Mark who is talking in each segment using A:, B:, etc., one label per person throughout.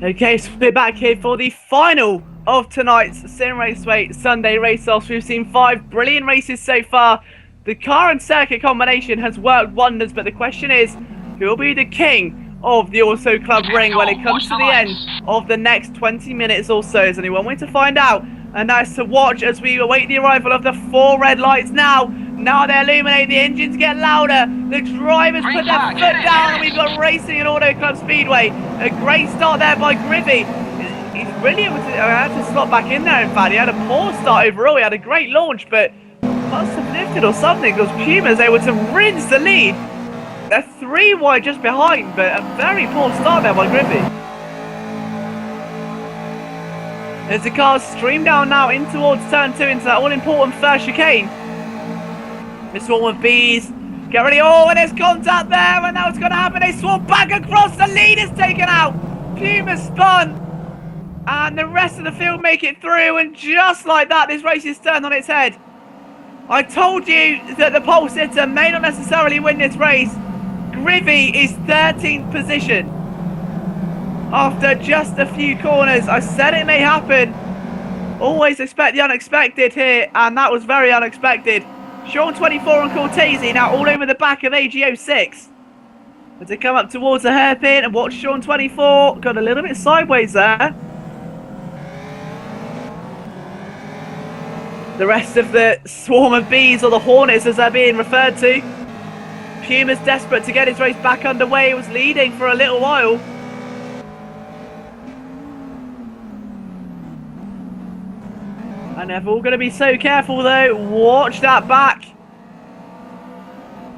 A: Okay, so we're back here for the final of tonight's Simraceway Sunday race-offs. We've seen 5 brilliant races so far. The car and circuit combination has worked wonders, but the question is, who will be the king of the Auto Club ring when it comes to the end of the next 20 minutes or so? There's only one way to find out, and that's to watch as we await the arrival of the 4 red lights now. Now they illuminate, the engines get louder, the drivers put their foot down, and we've got racing at Auto Club Speedway. A great start there by Grivy. He's really able to, had to slot back in there, in fact. He had a poor start overall, he had a great launch, but must have lifted or something, because Puma's able to rinse the lead. They're 3 wide just behind, but a very poor start there by Grivy. As the cars stream down now in towards turn 2 into that all-important first chicane. The swarm of bees. Get ready. Oh, and there's contact there. And now it's going to happen. They swarm back across. The lead is taken out. Puma spun. And the rest of the field make it through. And just like that, this race is turned on its head. I told you that the pole sitter may not necessarily win this race. Grivy is 13th position. After just a few corners. I said it may happen. Always expect the unexpected here. And that was very unexpected. Sean 24 and Cortese now all over the back of AGO6. As they come up towards the hairpin and watch Sean 24. Got a little bit sideways there. The rest of the swarm of bees, or the hornets as they're being referred to. Puma's desperate to get his race back underway. He was leading for a little while. And they're all going to be so careful though. Watch that back.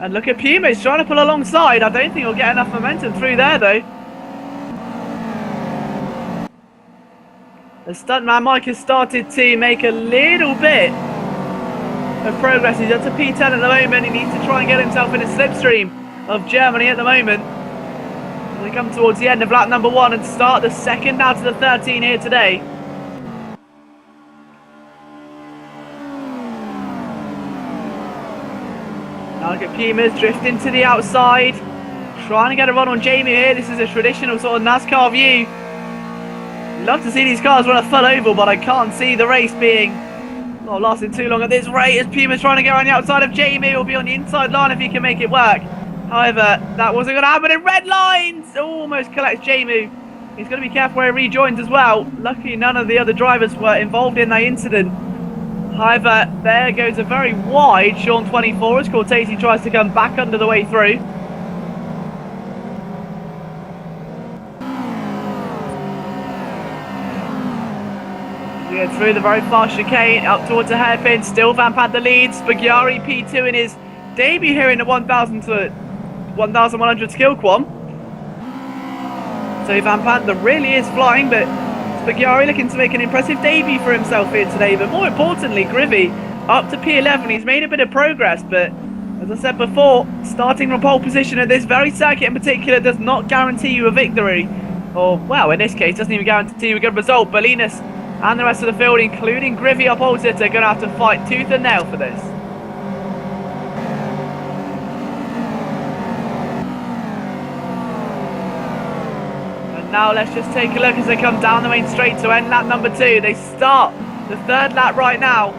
A: And look at Puma. He's trying to pull alongside. I don't think he'll get enough momentum through there though. The stuntman Mike has started to make a little bit of progress. He's up to P10 at the moment. He needs to try and get himself in a slipstream of Germany at the moment. As we come towards the end of lap number 1 and start the second out of the 13 here today. Now look at Pumas drifting to the outside, trying to get a run on Jamie here. This is a traditional sort of NASCAR view. Love to see these cars run a full oval, but I can't see the race being not lasting too long at this rate. As Puma's trying to get around the outside of Jamie, will be on the inside line if he can make it work. However, that wasn't going to happen in red lines. Almost collects Jamie. He's going to be careful where he rejoins as well. Luckily, none of the other drivers were involved in that incident. However, there goes a very wide Sean 24 as Cortese tries to come back under the way through. We go through the very fast chicane up towards the hairpin. Still Van Pad the lead. Spagyari P2 in his debut here in the 1,000 to 1,100 skill quam. So Van Pad really is flying, but Spagyari looking to make an impressive debut for himself here today. But more importantly, Grivy up to P11. He's made a bit of progress, but as I said before, starting from pole position at this very circuit in particular does not guarantee you a victory. Or, well, in this case, doesn't even guarantee you a good result. But Linus and the rest of the field, including Grivy up pole sitter, are going to have to fight tooth and nail for this. Now let's just take a look as they come down the main straight to end lap number 2. They start the third lap right now.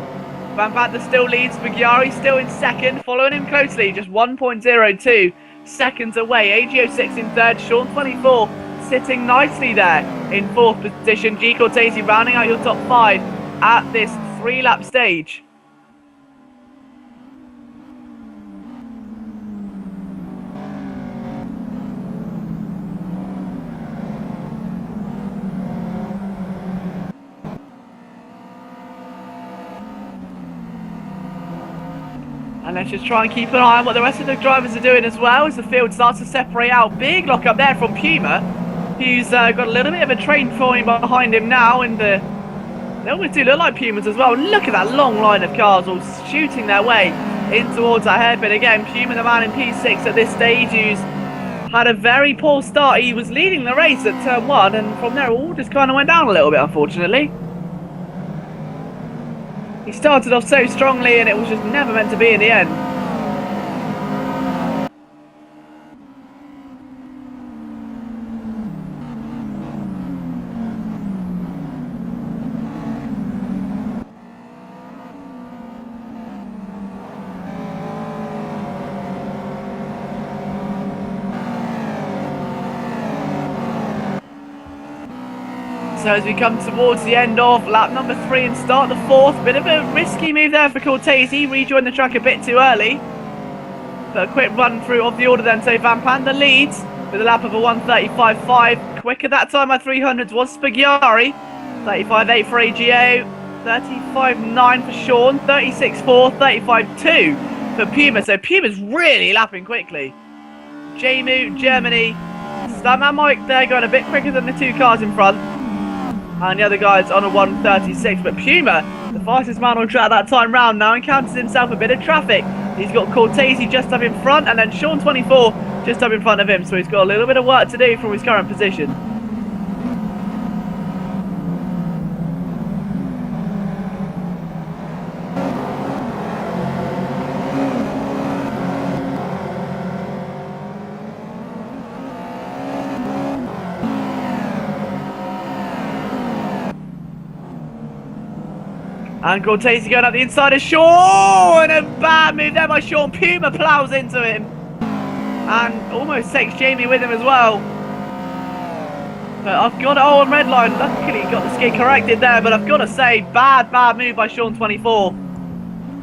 A: Van Panther still leads. Spagyari still in second, following him closely, just 1.02 seconds away. AGO6 in third. Sean 24 sitting nicely there in fourth position. G Cortese rounding out your top 5 at this 3-lap stage. And let's just try and keep an eye on what the rest of the drivers are doing as well as the field starts to separate out. Big lock up there from Puma, who's got a little bit of a train falling behind him now. And they always do look like Pumas as well. Look at that long line of cars all shooting their way in towards that hairpin. Again, Puma, the man in P6 at this stage, who's had a very poor start. He was leading the race at turn 1, and from there all just kind of went down a little bit, unfortunately. He started off so strongly and it was just never meant to be in the end. So as we come towards the end of lap number 3 and start the 4th, bit of a risky move there for Cortese, rejoined the track a bit too early. But a quick run through of the order then, so Van Panda leads with a lap of a 1:35.5. Quicker that time by 300s was Spagyari, 35.8 for AGO, 35.9 for Sean, 36.4, 35.2 for Puma. So Puma's really lapping quickly. JMU, Germany, Stuntman Mike there going a bit quicker than the two cars in front. And the other guy's on a 1:36, but Puma, the fastest man on track that time round, now encounters himself a bit of traffic. He's got Cortese just up in front, and then Sean 24 just up in front of him, so he's got a little bit of work to do from his current position. And Cortese going up the inside of Sean, and a bad move there by Sean. Puma plows into him and almost takes Jamie with him as well. But I've got it all on red line. Luckily got the skid corrected there, but I've got to say, bad move by Sean 24.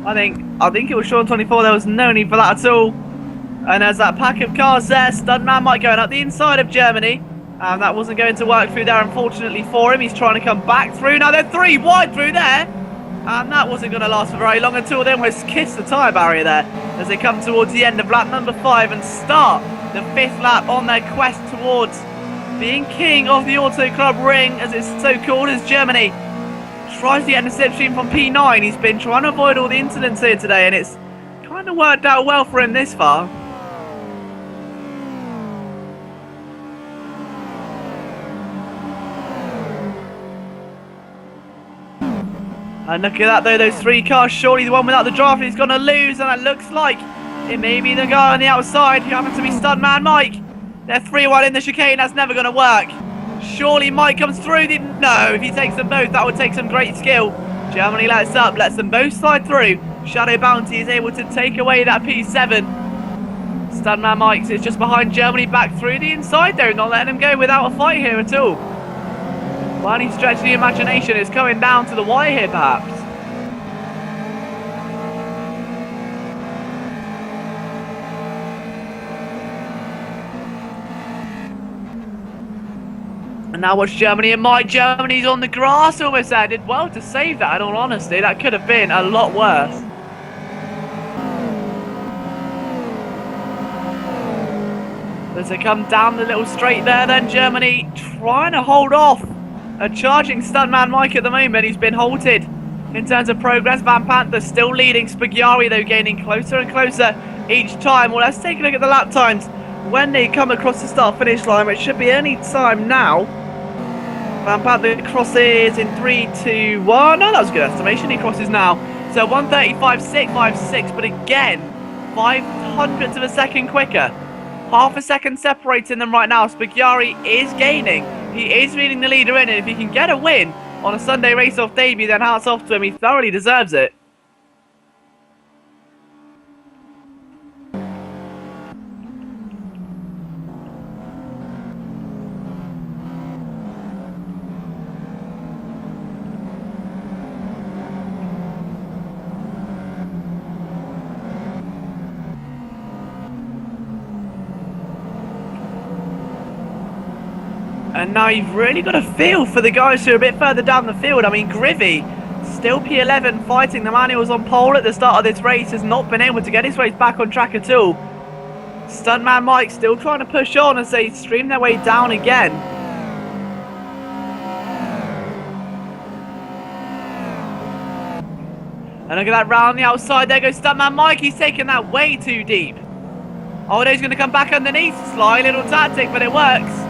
A: I think it was Sean 24. There was no need for that at all. And there's that pack of cars there. Stuntman Mike going up the inside of Germany. And that wasn't going to work through there, unfortunately for him. He's trying to come back through. Now they're 3 wide through there. And that wasn't going to last for very long until they almost kissed the tyre barrier there as they come towards the end of lap number 5 and start the 5th lap on their quest towards being king of the Auto Club Ring, as it's so called, as Germany tries to get in the slipstream from P9. He's been trying to avoid all the incidents here today, and it's kind of worked out well for him this far. And look at that though, those 3 cars, surely the one without the driver is going to lose, and it looks like it may be the guy on the outside who happens to be Stuntman Mike. They're 3 wide in the chicane, that's never going to work. Surely Mike comes through, no, if he takes them both, that would take some great skill. Germany lets up, lets them both slide through. Shadow Bounty is able to take away that P7. Stuntman Mike is just behind Germany, back through the inside though, not letting him go without a fight here at all. Well, he stretched the imagination. It's coming down to the wire here, perhaps. And now watch Germany and Mike. Germany's on the grass almost there. Did well to save that, in all honesty. That could have been a lot worse. As they come down the little straight there, then Germany trying to hold off a charging Stuntman Mike at the moment. He's been halted in terms of progress. Van Panther still leading. Spagyari though gaining closer and closer each time. Well, let's take a look at the lap times when they come across the start finish line, which should be any time now. Van Panther crosses in 3, 2, 1. No, that was a good estimation. He crosses now. So 1:35.656, but again 0.05 of a second quicker. Half a second separating them right now. Spagyari is gaining. He is leading the leader in, and if he can get a win on a Sunday race-off debut, then hats off to him. He thoroughly deserves it. And now you've really got a feel for the guys who are a bit further down the field. I mean, Grivy, still P11, fighting. The man who was on pole at the start of this race has not been able to get his race back on track at all. Stuntman Mike still trying to push on as they stream their way down again. And look at that round the outside. There goes Stuntman Mike. He's taken that way too deep. Oh, no, he's going to come back underneath. Sly little tactic, but it works.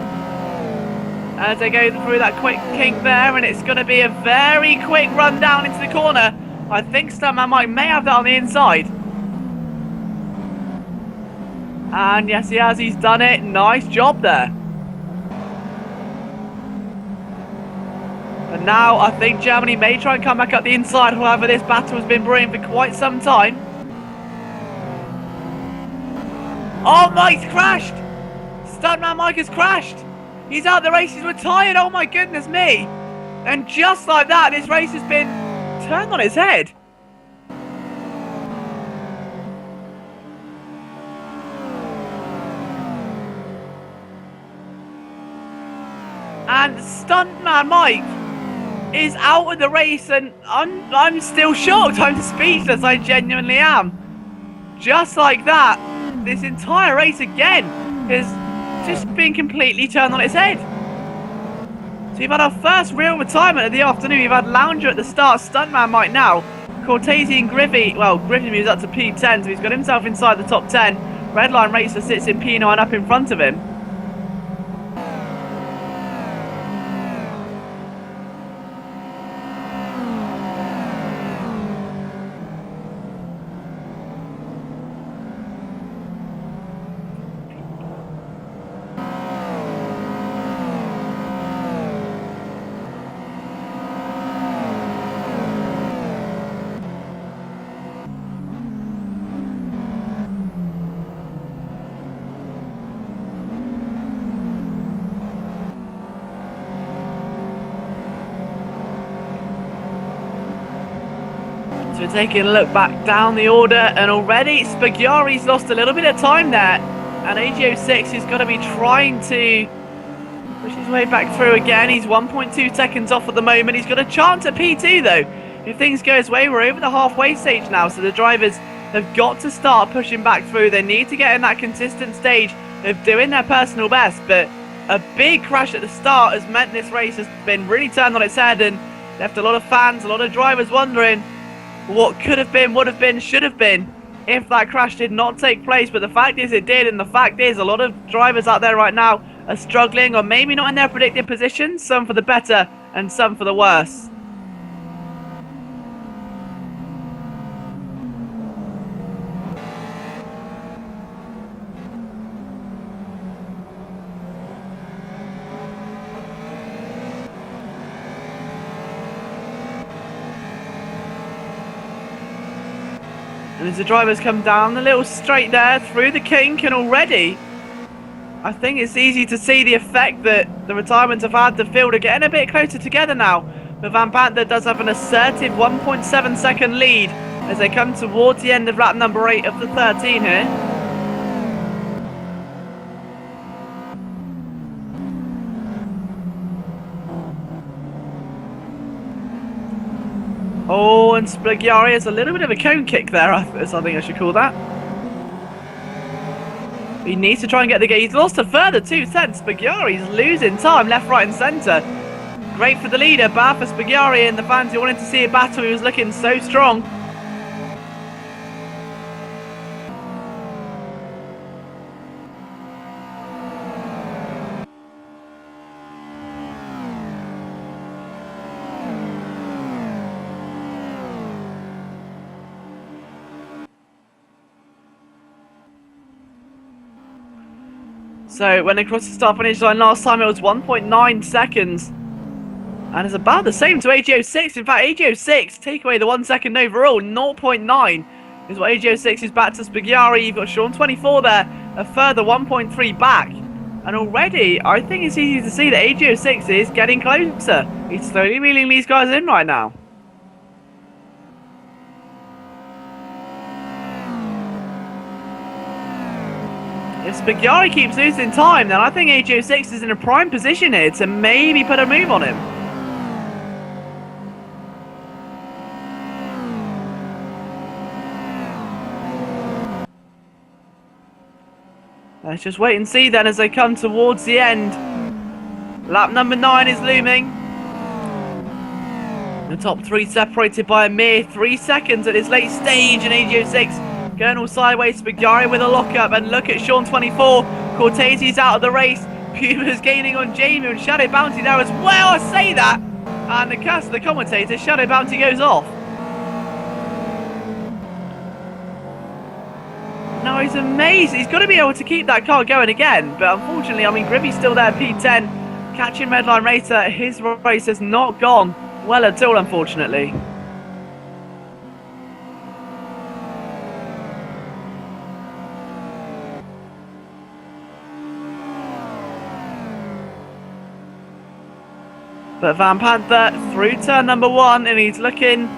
A: As they go through that quick kink there, and it's going to be a very quick run down into the corner. I think Stuntman Mike may have that on the inside. And yes, he has. He's done it. Nice job there. And now I think Germany may try and come back up the inside. However, this battle has been brewing for quite some time. Oh, Mike's crashed. Stuntman Mike has crashed. He's out the race. He's retired. Oh my goodness me. And just like that, this race has been turned on its head. And Stuntman Mike is out of the race, and I'm still shocked. I'm speechless. I genuinely am. Just like that, this entire race again has just been completely turned on its head. So we've had our first real retirement of the afternoon. We've had Lounger at the start, Stuntman Mike now, Cortese and Griffey. Well, Griffey moves up to P10, so he's got himself inside the top 10. Redline Racer sits in P9 up in front of him. So we're taking a look back down the order, and already Spagyari's lost a little bit of time there, and AG06 is going to be trying to push his way back through again. He's 1.2 seconds off at the moment. He's got a chance at P2 though. If things go his way, we're over the halfway stage now, so the drivers have got to start pushing back through. They need to get in that consistent stage of doing their personal best, but a big crash at the start has meant this race has been really turned on its head and left a lot of fans, a lot of drivers wondering what could have been, would have been, should have been if that crash did not take place. But the fact is it did, and the fact is a lot of drivers out there right now are struggling, or maybe not in their predicted positions, some for the better and some for the worse. And as the drivers come down the little straight there through the kink, and already I think it's easy to see the effect that the retirements have had. The field are getting a bit closer together now, but Van Panther does have an assertive 1.7 second lead as they come towards the end of lap number 8 of the 13 here. Oh, and Spagyari has a little bit of a cone kick there, I think I should call that. He needs to try and get the gate. He's lost a further 2 cents. Spagyari's losing time left, right and centre. Great for the leader, bad for Spagyari and the fans who wanted to see a battle. He was looking so strong. So when they crossed the start finish line last time, it was 1.9 seconds. And it's about the same to AG06. In fact, AG06 take away the 1 second overall. 0.9 is what AG06 is back to Spagyari. You've got Sean 24 there, a further 1.3 back. And already, I think it's easy to see that AG06 is getting closer. He's slowly reeling these guys in right now. If Spagyari keeps losing time, then I think AG06 is in a prime position here to maybe put a move on him. Let's just wait and see then as they come towards the end. Lap number 9 is looming. The top 3 separated by a mere 3 seconds at this late stage, and AG06 going all sideways. Spagyari with a lockup, and look at Sean 24. Cortese's out of the race. Puma's gaining on Jamie, and Shadow Bounty there as well. I say that, and the commentator, Shadow Bounty goes off. No, he's amazing. He's got to be able to keep that car going again, but unfortunately, I mean, Griffey's still there, P10, catching Redline Racer. His race has not gone well at all, unfortunately. But Van Panther through turn number 1, and he's looking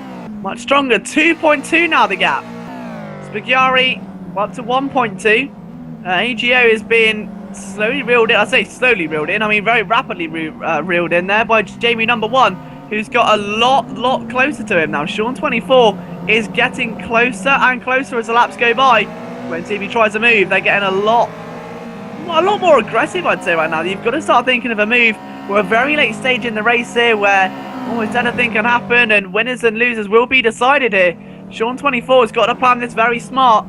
A: much stronger. 2.2 now the gap. Spagyari up to 1.2. AGO is being slowly reeled in. I say slowly reeled in, I mean very rapidly reeled in there by Jamie number 1, who's got a lot closer to him now. Sean 24 is getting closer and closer as the laps go by. When TV tries a move, they're getting a lot more aggressive, I'd say, right now. You've got to start thinking of a move. We're a very late stage in the race here where almost anything can happen and winners and losers will be decided here. Sean 24 has got to plan this very smart.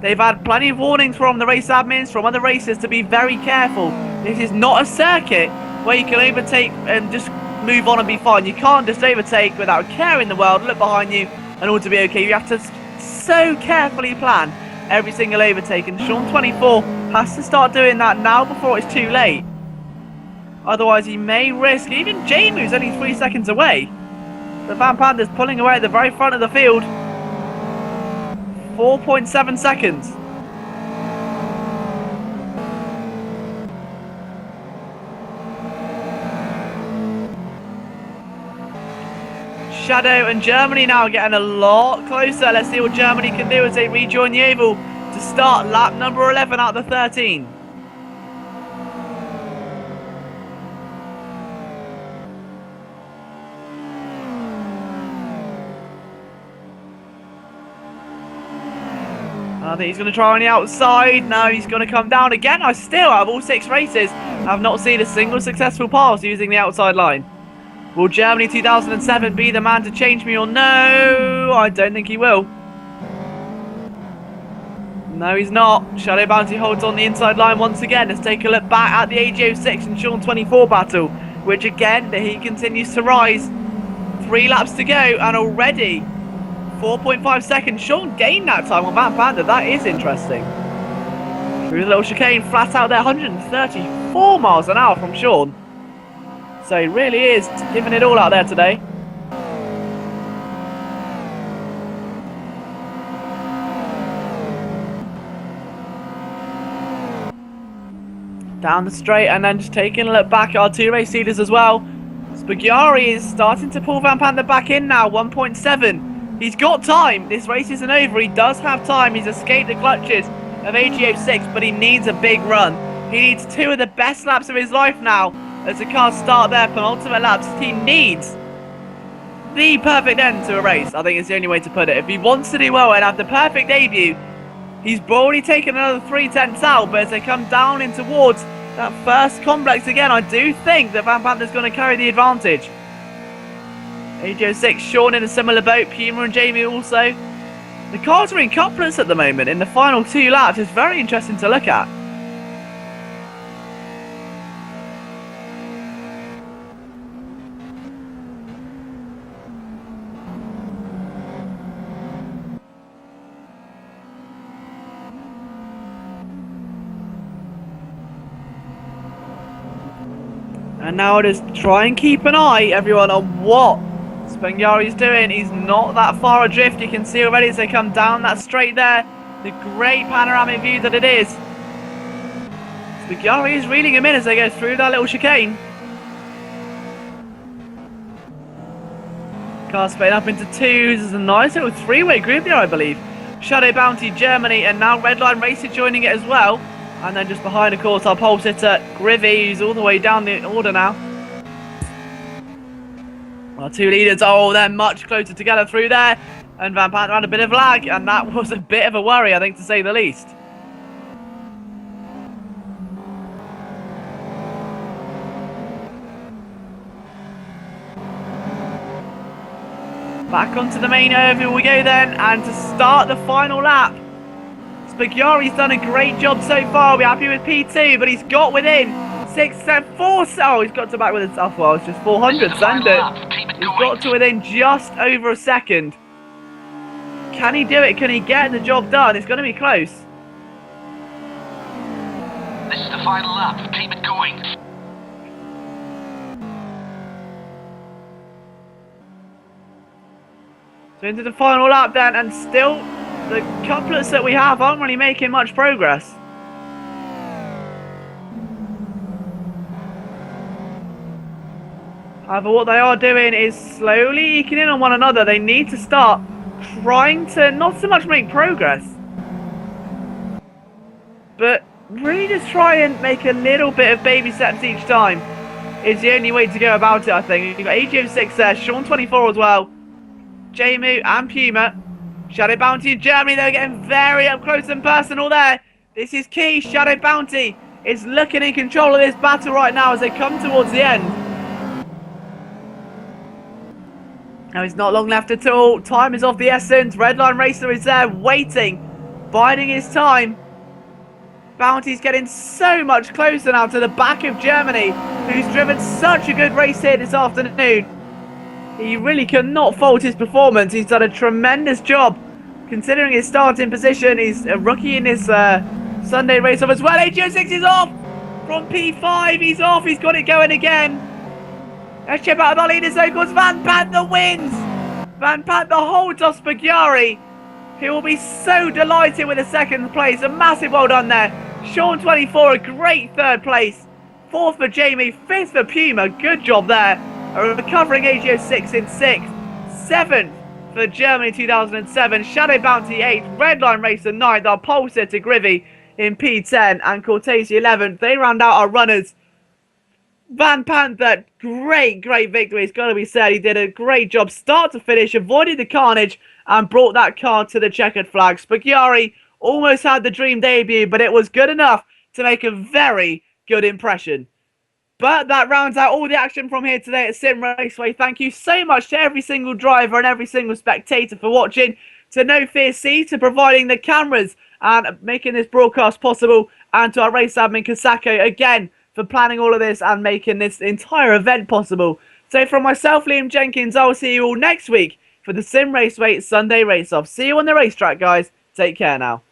A: They've had plenty of warnings from the race admins, from other racers, to be very careful. This is not a circuit where you can overtake and just move on and be fine. You can't just overtake without a care in the world, look behind you, and all to be okay. You have to so carefully plan every single overtake, and Sean 24 has to start doing that now before it's too late. Otherwise, he may risk, even Jamie, who's only 3 seconds away. The Van Panther's pulling away at the very front of the field. 4.7 seconds. Shadow and Germany now getting a lot closer. Let's see what Germany can do as they rejoin the oval to start lap number 11 out of the 13. I think he's going to try on the outside. No, he's going to come down again. I still, out of all 6 races, have not seen a single successful pass using the outside line. Will Germany 2007 be the man to change me or no? I don't think he will. No, he's not. Shadow Bounty holds on the inside line once again. Let's take a look back at the AG06 and Sean 24 battle, which again, he continues to rise. 3 laps to go and already 4.5 seconds. Sean gained that time on Van Panther. That is interesting. Through the little chicane, flat out there, 134 miles an hour from Sean. So he really is giving it all out there today. Down the straight and then just taking a look back at our 2 race leaders as well. Spagyari is starting to pull Van Panther back in now, 1.7. He's got time. This race isn't over. He does have time. He's escaped the clutches of AG06, but he needs a big run. He needs 2 of the best laps of his life now as the cars start their penultimate laps. He needs the perfect end to a race. I think it's the only way to put it. If he wants to do well and have the perfect debut, he's already taken another 3/10 out, but as they come down in towards that first complex again, I do think that Van Panther's going to carry the advantage. AG06, Sean in a similar boat, Puma and Jamie also. The cars are in couplets at the moment in the final 2 laps. It's very interesting to look at. And now just try and keep an eye, everyone, on what Spagyari's doing. He's not that far adrift. You can see already as they come down that straight there. The great panoramic view that it is. Spagyari is reeling him in as they go through that little chicane. Car split up into 2s. There's a nice little 3-way group there, I believe. Shadow Bounty, Germany, and now Redline Racer joining it as well. And then just behind, of course, our pole sitter, Grivy, who's all the way down the order now. Our 2 leaders, oh, they're much closer together through there. And Van Panther had a bit of lag, and that was a bit of a worry, I think, to say the least. Back onto the main oval we go then, and to start the final lap. Spagyari's done a great job so far. We're happy with P2, but he's got within 6, 7, 4. Oh, he's got to back with his. Oh, well, it's just 400. Send it. He's got to within just over a second. Can he do it? Can he get the job done? It's going to be close.
B: This is the final lap. Keep it going.
A: So into the final lap then, and still the couplets that we have aren't really making much progress. However, what they are doing is slowly eking in on one another. They need to start trying to not so much make progress, but really just try and make a little bit of baby steps each time is the only way to go about it, I think. You've got AGO6 there, Sean 24 as well, JMU and Puma. Shadow Bounty in Germany, they're getting very up close and personal there. This is key. Shadow Bounty is looking in control of this battle right now as they come towards the end. Now it's not long left at all. Time is of the essence. Redline Racer is there waiting, biding his time. Bounty's getting so much closer now to the back of Germany, who's driven such a good race here this afternoon. He really cannot fault his performance. He's done a tremendous job considering his starting position. He's a rookie in this Sunday race off as well. AGO6 is off from P5. He's off. He's got it going again. Let's check out the leaders though, because Van Panther wins. Van Panther holds off Spagyari. He will be so delighted with the second place. A massive well done there. Sean 24, a great third place. Fourth for Jamie, fifth for Puma. Good job there. A recovering AGO6 in sixth. Seventh for Germany 2007. Shadow Bounty 8th. Redline Racer 9th. Our pole sitter Grivy in P10. And Cortese 11th. They round out our runners. Van Panther, great victory. It's got to be said. He did a great job start to finish. Avoided the carnage and brought that car to the checkered flag. Spagyari almost had the dream debut, but it was good enough to make a very good impression. But that rounds out all the action from here today at Simraceway. Thank you so much to every single driver and every single spectator for watching. To No Fear C, to providing the cameras and making this broadcast possible. And to our race admin, Kasako, again, for planning all of this and making this entire event possible. So from myself, Liam Jenkins, I will see you all next week for the Simraceway Sunday Race-Off. See you on the racetrack, guys. Take care now.